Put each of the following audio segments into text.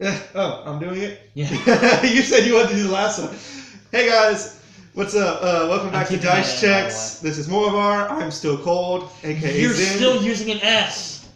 Oh, I'm doing it? Yeah. You said you wanted to do the last one. Hey guys, what's up? Welcome back to Dice Checks. This is Morvar. I'm still cold, aka You're Zen. still using an S.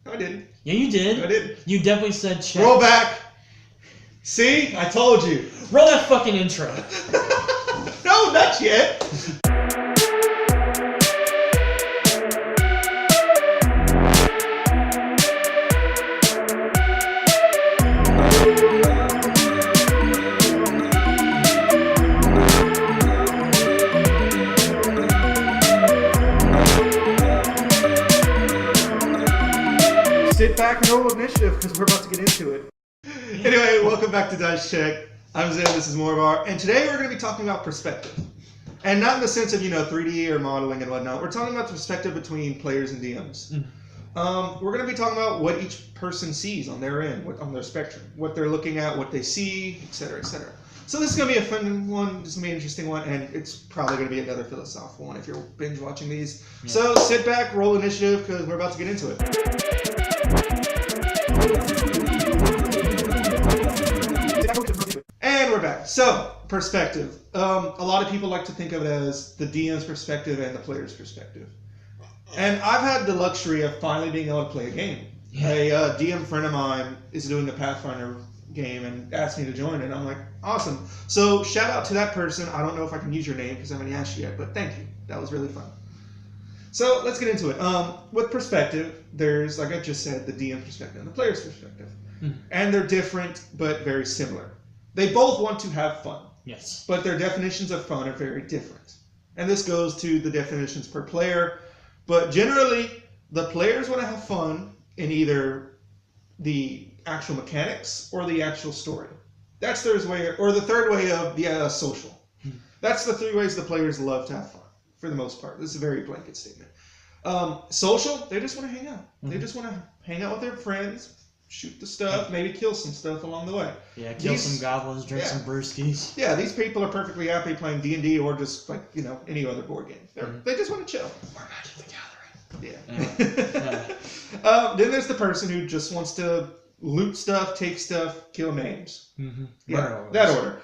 No, I didn't. Yeah, you did. I didn't. You definitely said check. Roll back. See? I told you. Roll that fucking intro. No, not yet. Sit back and roll initiative because we're about to get into it. Anyway, welcome back to Dice Check. I'm Zen, this is Morvar, and today we're going to be talking about perspective. And not in the sense of, 3D or modeling and whatnot. We're talking about the perspective between players and DMs. We're going to be talking about what each person sees on their end, on their spectrum, what they're looking at, what they see, etc., etc. So this is going to be a fun one, this is going to be an interesting one, and it's probably going to be another philosophical one if you're binge watching these. Yeah. So sit back, roll initiative, because we're about to get into it. And we're back. So, perspective. A lot of people like to think of it as the DM's perspective and the player's perspective. And I've had the luxury of finally being able to play a game. Yeah. A DM friend of mine is doing the Pathfinder game and asked me to join it. I'm like, awesome. So, shout out to that person. I don't know if I can use your name because I haven't asked you yet, but thank you. That was really fun. So, let's get into it. With perspective, there's, like I just said, the DM perspective and the player's perspective. And they're different, but very similar. They both want to have fun. Yes. But their definitions of fun are very different. And this goes to the definitions per player. But generally, the players want to have fun in either the actual mechanics or the actual story. That's their way, or the third way of the social. That's the three ways the players love to have fun, for the most part. This is a very blanket statement. Social, they just want to hang out. They just want to hang out with their friends, shoot the stuff, maybe kill some stuff along the way. Yeah, kill some goblins, drink some brewskis. Yeah, these people are perfectly happy playing D&D or just like, any other board game. They just want to chill. Or Magic the Gathering. Yeah. Then there's the person who just wants to loot stuff, take stuff, kill names. Yeah, that order.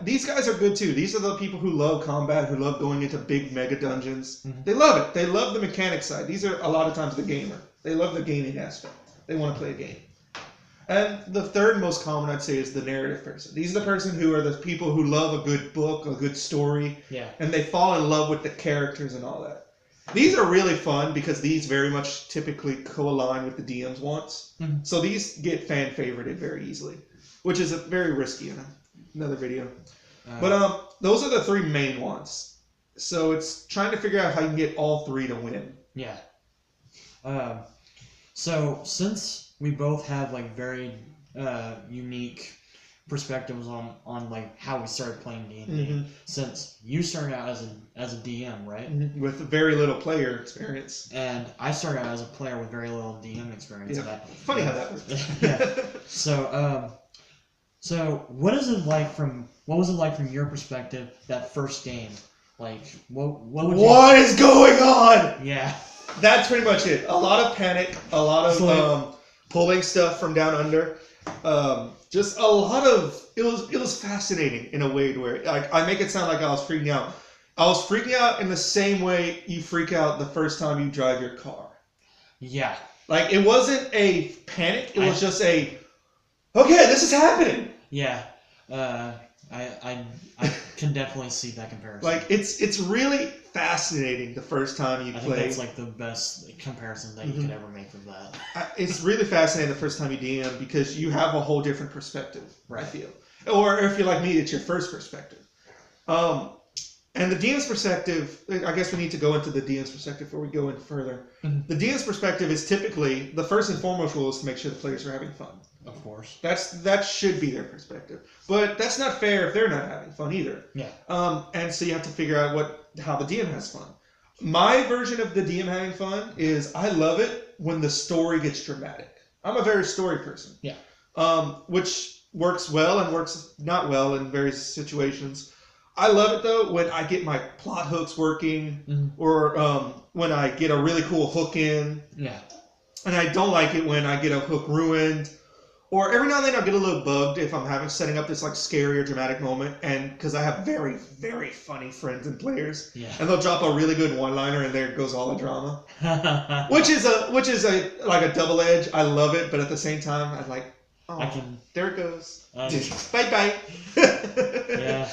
These guys are good too. These are the people who love combat, who love going into big mega dungeons. They love it. They love the mechanic side. These are a lot of times the gamer. They love the gaming aspect. They want to play a game. And the third most common, I'd say, is the narrative person. These are the person who are the people who love a good book, a good story, and they fall in love with the characters and all that. These are really fun because these very much typically co-align with the DM's wants. So these get fan-favorited very easily, which is very risky in another video. But those are the three main wants. So it's trying to figure out how you can get all three to win. Yeah. So since we both have like very unique perspectives on like how we started playing D&D, since you started out as a DM, right? With very little player experience, and I started out as a player with very little DM experience. Yeah. Funny how that works. Yeah. So what was it like from your perspective that first game? Like what is going on? Yeah. That's pretty much it. A lot of panic, a lot of pulling stuff from down under. Just a lot of it was fascinating in a way where I make it sound like I was freaking out. I was freaking out in the same way you freak out the first time you drive your car. Yeah. Like it wasn't a panic, it was just a okay, this is happening. Yeah. I can definitely see that comparison. Like it's really fascinating the first time you play. I think that's like the best comparison that you could ever make of that. It's really fascinating the first time you DM because you have a whole different perspective. Right. I feel, or if you're like me, it's your first perspective. And the DM's perspective, I guess we need to go into the DM's perspective before we go in further. The DM's perspective is typically the first and foremost rule is to make sure the players are having fun. Of course. That should be their perspective. But that's not fair if they're not having fun either. Yeah. And so you have to figure out how the DM has fun. My version of the DM having fun is I love it when the story gets dramatic. I'm a very story person. Yeah. Which works well and works not well in various situations. I love it though when I get my plot hooks working, or when I get a really cool hook in. Yeah. And I don't like it when I get a hook ruined, Or every now and then I'll get a little bugged if I'm setting up this like scary or dramatic moment, and because I have very, very funny friends and players, and they'll drop a really good one-liner, and there goes all the drama, which is a like a double edge. I love it, but at the same time, I'm like, oh, there it goes. Bye bye. Yeah,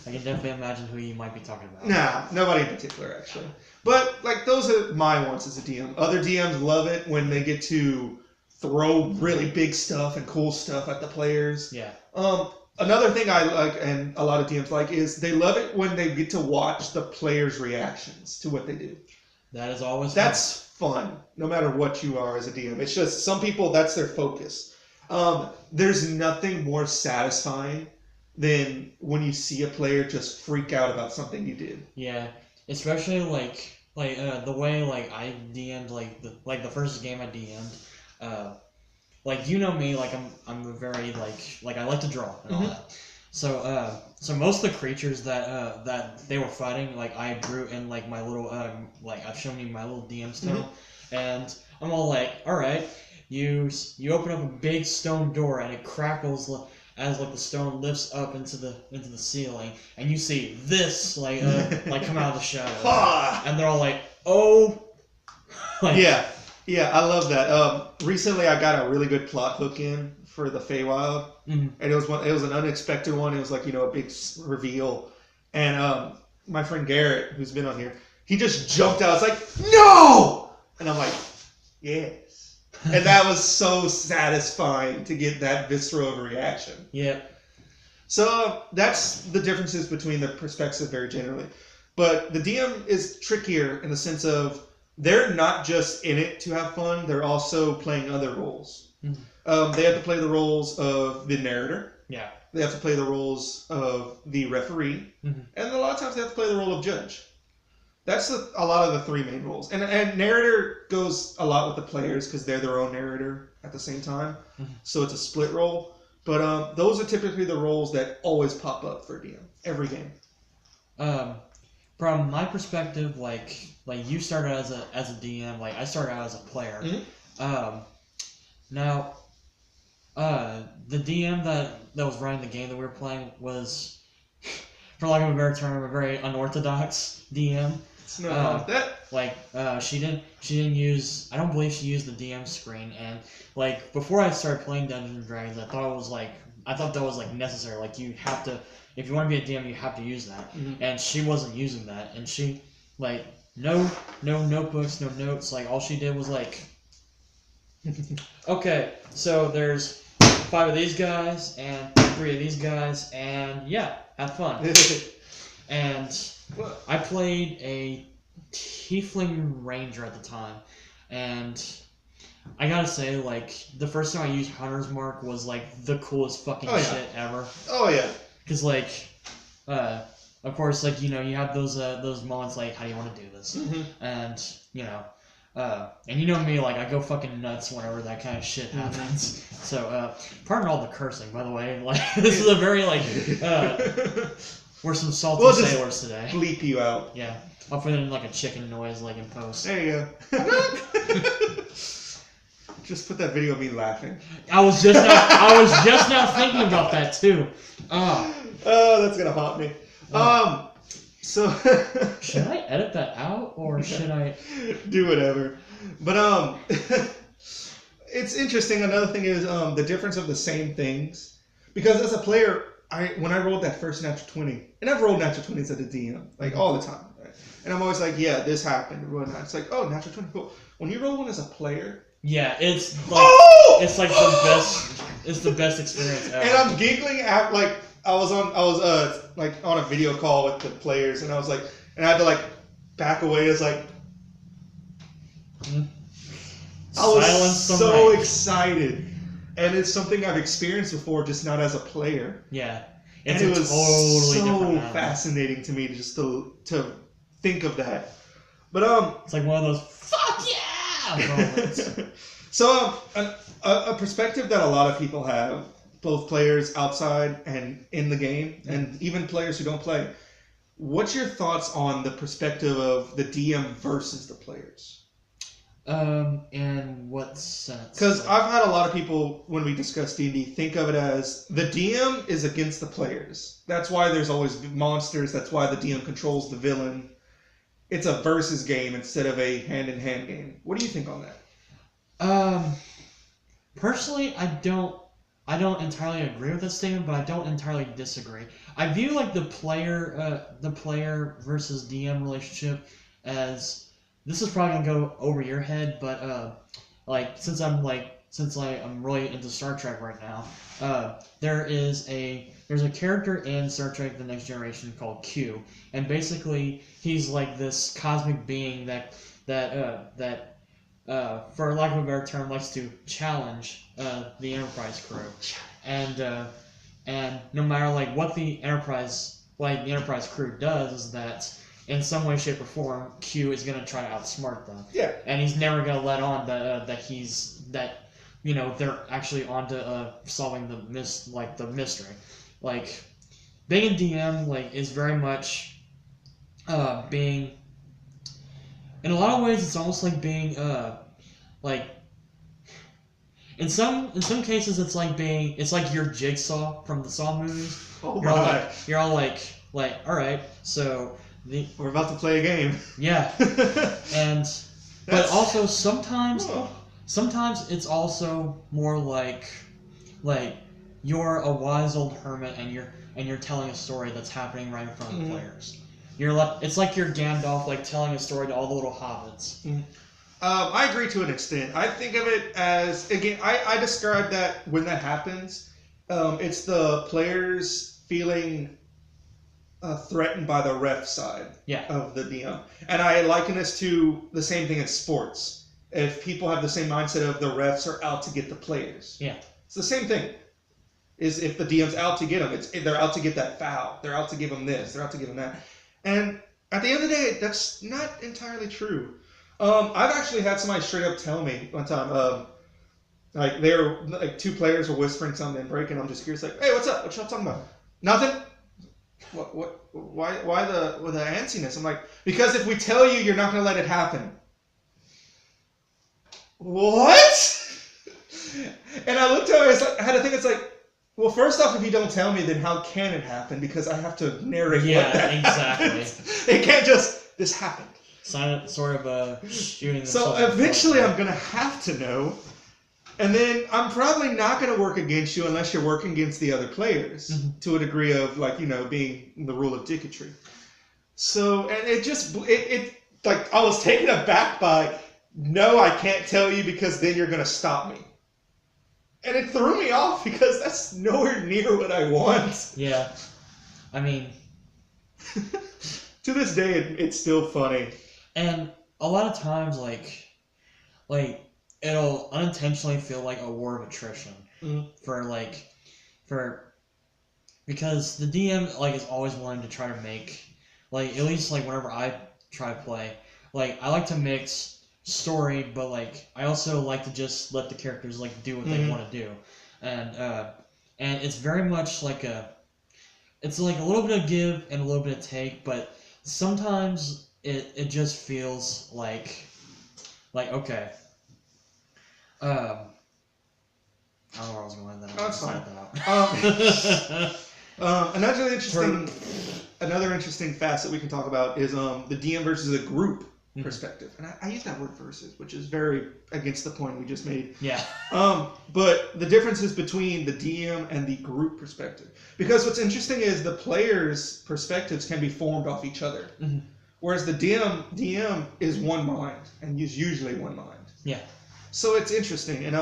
I can definitely imagine who you might be talking about. Nah, nobody in particular actually, but like those are my wants as a DM. Other DMs love it when they get to throw really big stuff and cool stuff at the players. Yeah. Another thing I like, and a lot of DMs like, is they love it when they get to watch the players' reactions to what they do. That is always fun, no matter what you are as a DM. It's just some people, that's their focus. There's nothing more satisfying than when you see a player just freak out about something you did. Yeah, especially like the way like I DM'd like the first game I DM'd. Like you know me, like I'm a very like I like to draw and all that. So most of the creatures that they were fighting, like I drew in like my little like I've shown you my little DM stone, and I'm all like, all right, you open up a big stone door and it crackles as like the stone lifts up into the ceiling, and you see this like come out of the shadows, and they're all like, oh, like, Yeah, I love that. Recently, I got a really good plot hook in for the Feywild, and it was an unexpected one. It was like a big reveal, and my friend Garrett, who's been on here, he just jumped out. It's like, no, and I'm like, yes, and that was so satisfying to get that visceral of a reaction. Yeah. So that's the differences between the perspectives very generally, but the DM is trickier in the sense of, they're not just in it to have fun, they're also playing other roles. They have to play the roles of the narrator. Yeah. They have to play the roles of the referee. And a lot of times they have to play the role of judge. That's a lot of the three main roles. And narrator goes a lot with the players because they're their own narrator at the same time. So it's a split role. But those are typically the roles that always pop up for DM, every game. From my perspective, like you started as a DM, like I started out as a player. Now, the DM that was running the game that we were playing was, for lack of a better term, a very unorthodox DM. It's not that. Like she didn't use. I don't believe she used the DM screen. And like before I started playing Dungeons and Dragons, I thought that was like necessary. Like you have to. If you want to be a DM, you have to use that. And she wasn't using that. And she, like, no notebooks, no notes. Like, all she did was, like, okay, so there's 5 of these guys and 3 of these guys, and, yeah, have fun. And I played a Tiefling Ranger at the time. And I gotta say, like, the first time I used Hunter's Mark was, like, the coolest fucking shit ever. Oh, yeah. Because, like, of course, like, you have those moments, like, how do you want to do this? And, and you know me, like, I go fucking nuts whenever that kind of shit happens. So, pardon all the cursing, by the way. Like, this is a very, like, we're some salty sailors today. Bleep you out. Yeah. I'll put it in, like, a chicken noise, like, in post. There you go. Just put that video of me laughing. I was just now thinking about that too. Oh, that's gonna haunt me. So should I edit that out or should I do whatever? But it's interesting. Another thing is the difference of the same things. Because as a player, when I rolled that first natural 20, and I've rolled natural 20s at the DM like all the time, right? And I'm always like, yeah, this happened. It's like, oh, natural 20, cool. When you roll one as a player. Yeah, it's like it's like the best. It's the best experience ever. And I'm giggling at like I was like on a video call with the players, and I was like, and I had to like back away. It's like I was so excited, and it's something I've experienced before, just not as a player. Yeah, and it was totally so fascinating to me to think of that. But it's like one of those fuck yeah. So a perspective that a lot of people have, both players outside and in the game, and even players who don't play, what's your thoughts on the perspective of the DM versus the players? In what sense? Because I've had a lot of people, when we discuss D&D, think of it as the DM is against the players. That's why there's always monsters. That's why the DM controls the villain. It's a versus game instead of a hand-in-hand game. What do you think on that? Personally, I don't entirely agree with this statement, but I don't entirely disagree. I view like the player versus DM relationship as, this is probably gonna go over your head, but like since I'm really into Star Trek right now, there's a character in Star Trek: The Next Generation called Q, and basically he's like this cosmic being that for lack of a better term, likes to challenge the Enterprise crew, and no matter like what the Enterprise crew does, is that in some way, shape, or form, Q is gonna try to outsmart them. Yeah. And he's never gonna let on that they're actually onto solving the mystery. Like being a DM is very much being. In a lot of ways, it's almost like being in some cases it's like your Jigsaw from the Saw movies. Oh my! You're all like all right, so we're about to play a game. Yeah, but also sometimes it's also more like you're a wise old hermit and you're telling a story that's happening right in front of the players. It's like you're Gandalf, telling a story to all the little hobbits. I agree to an extent. I think of it as, again, I describe that when that happens, it's the players feeling threatened by the ref side of the DM. And I liken this to the same thing in sports. If people have the same mindset of the refs are out to get the players. Yeah. It's the same thing. Is if the DM's out to get them, they're out to get that foul. They're out to give them this. They're out to give them that. And at the end of the day, that's not entirely true. I've actually had somebody straight up tell me one time, they were two players were whispering something in break, and I'm just curious, hey, what's up? What y'all talking about? Nothing. Why the antsiness? I'm like, because if we tell you, you're not gonna let it happen. What? And I looked at her, I had to think, it's like, well, first off, if you don't tell me, then how can it happen? Because I have to narrate what that exactly. happens. It can't just, this happened. Sort of shooting. So eventually I'm going to have to know. And then I'm probably not going to work against you unless you're working against the other players to a degree of, being the rule of dicketry. So, and I was taken aback by, no, I can't tell you because then you're going to stop me. And it threw me off because that's nowhere near what I want. Yeah. I mean... to this day, it's still funny. And a lot of times, it'll unintentionally feel like a war of attrition. Because the DM, is always wanting to try to make... at least, whenever I try to play, I like to mix... story, but I also like to just let the characters do what they want to do, and it's very much it's a little bit of give and a little bit of take, but sometimes it just feels like okay. I don't know where I was going with that. That's fine. Another interesting facet we can talk about is the DM versus a group perspective. And I use that word versus, which is very against the point we just made. Yeah. But the differences between the DM and the group perspective. Because what's interesting is the players' perspectives can be formed off each other. Whereas the DM is one mind, and is usually one mind. Yeah. So it's interesting. And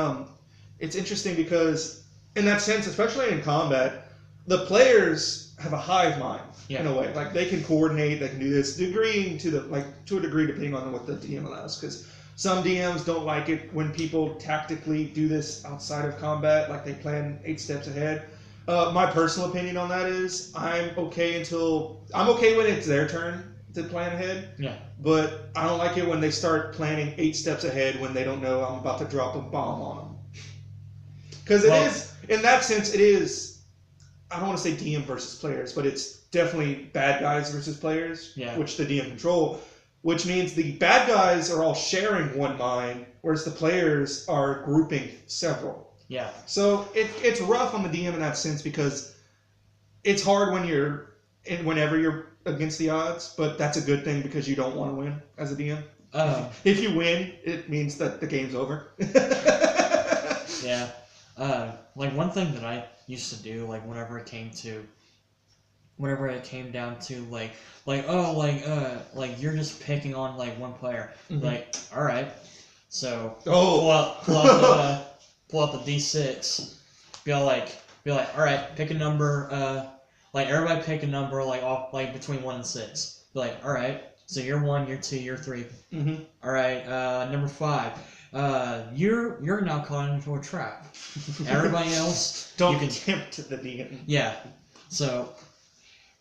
it's interesting because in that sense, especially in combat, the players have a hive mind. In a way, they can coordinate, they can do this, to a degree, depending on what the DM allows. Because some DMs don't like it when people tactically do this outside of combat, they plan 8 steps ahead. My personal opinion on that is I'm okay when it's their turn to plan ahead. Yeah. But I don't like it when they start planning 8 steps ahead when they don't know I'm about to drop a bomb on them. Because in that sense, it is. I don't want to say DM versus players, but it's definitely bad guys versus players, which the DM control. which means the bad guys are all sharing one mind, whereas the players are grouping several. Yeah. So it's rough on the DM in that sense because it's hard whenever you're against the odds, but that's a good thing because you don't want to win as a DM. If you win, it means that the game's over. Yeah. Like one thing that I used to do, like whenever it came down to like you're just picking on like one player. Mm-hmm. Like, all right, so oh, pull out the D6. Be like, all right, pick a number. Like everybody pick a number like off like between 1 and 6. Be like, all right, so you're 1, you're 2, you're 3. Mm-hmm. All right, number 5. You're now caught into a trap. Everybody else, don't tempt the DM. Yeah, so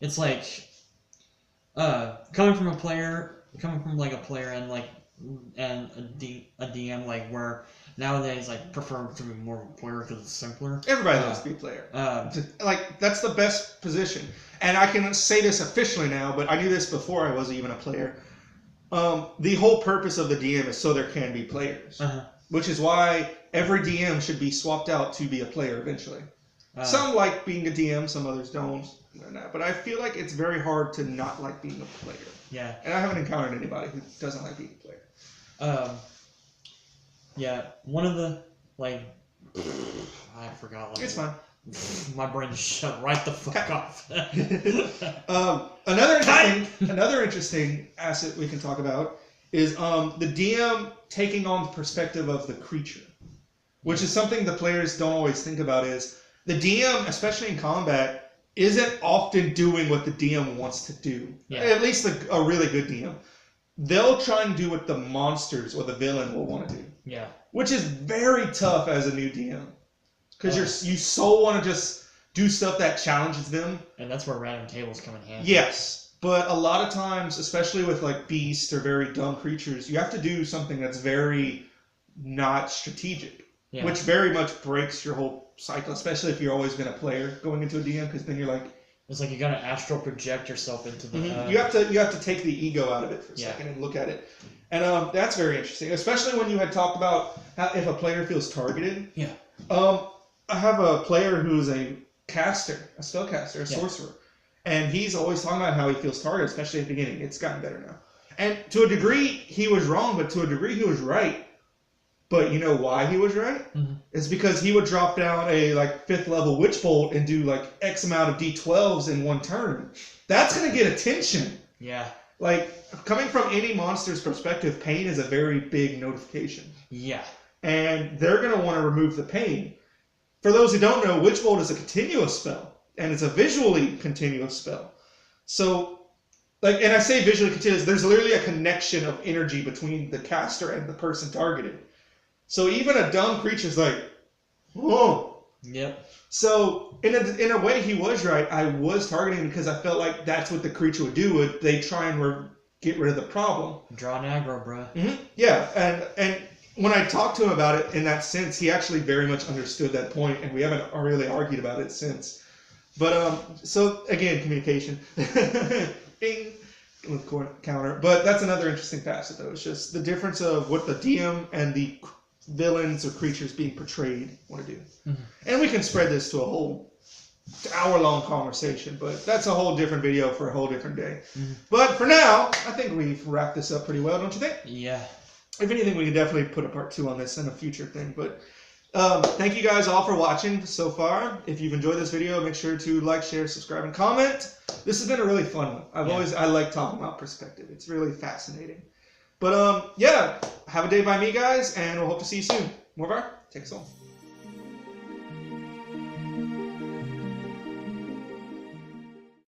it's like coming from a player and a DM like where nowadays like prefer to be more of a player because it's simpler. Everybody wants to be a player. Like that's the best position, and I can say this officially now, but I knew this before I was even a player. The whole purpose of the DM is so there can be players, which is why every DM should be swapped out to be a player eventually. Some like being a DM, some others don't. But I feel like it's very hard to not like being a player. Yeah. And I haven't encountered anybody who doesn't like being a player. Yeah. One of the I forgot. It's fine. My brain just shut right the fuck off. Another interesting asset we can talk about is the DM taking on the perspective of the creature, which is something the players don't always think about. Is the DM, especially in combat, isn't often doing what the DM wants to do. Yeah. At least a really good DM. They'll try and do what the monsters or the villain will want to do. Yeah. Which is very tough as a new DM. Because you so want to just do stuff that challenges them. And that's where random tables come in handy. Yes. But a lot of times, especially with like beasts or very dumb creatures, you have to do something that's very not strategic. Yeah. Which very much breaks your whole cycle, especially if you've always been a player going into a DM, because then you're like... It's like you got to astral project yourself into the... You have to take the ego out of it for a second and look at it. And that's very interesting, especially when you had talked about how if a player feels targeted. Yeah. I have a player who's a caster, a spellcaster, a sorcerer. And he's always talking about how he feels targeted, especially at the beginning. It's gotten better now. And to a degree, he was wrong, but to a degree, he was right. But you know why he was right? Mm-hmm. It's because he would drop down a 5th level Witch Bolt and do X amount of D12s in one turn. That's going to get attention. Yeah. Coming from any monster's perspective, pain is a very big notification. Yeah. And they're going to want to remove the pain. For those who don't know, Witch Bolt is a continuous spell. And it's a visually continuous spell. So, and I say visually continuous, there's literally a connection of energy between the caster and the person targeted. So even a dumb creature's like, whoa. Yep. So in a way, he was right. I was targeting because I felt like that's what the creature would do. They try and get rid of the problem. Draw an aggro, bro. Mm-hmm. Yeah, and when I talked to him about it in that sense, he actually very much understood that point, and we haven't really argued about it since. But so again, communication. Bing. With counter. But that's another interesting facet, though. It's just the difference of what the DM and the villains or creatures being portrayed want to do. Mm-hmm. And we can spread this to a whole hour-long conversation, but that's a whole different video for a whole different day. Mm-hmm. But for now, I think we've wrapped this up pretty well, don't you think? Yeah. If anything, we can definitely put a part 2 on this in a future thing. But thank you guys all for watching so far. If you've enjoyed this video, make sure to like, share, subscribe, and comment. This has been a really fun one. I like talking about perspective. It's really fascinating. But yeah, have a day by me, guys, and we'll hope to see you soon. Morvar, take us home.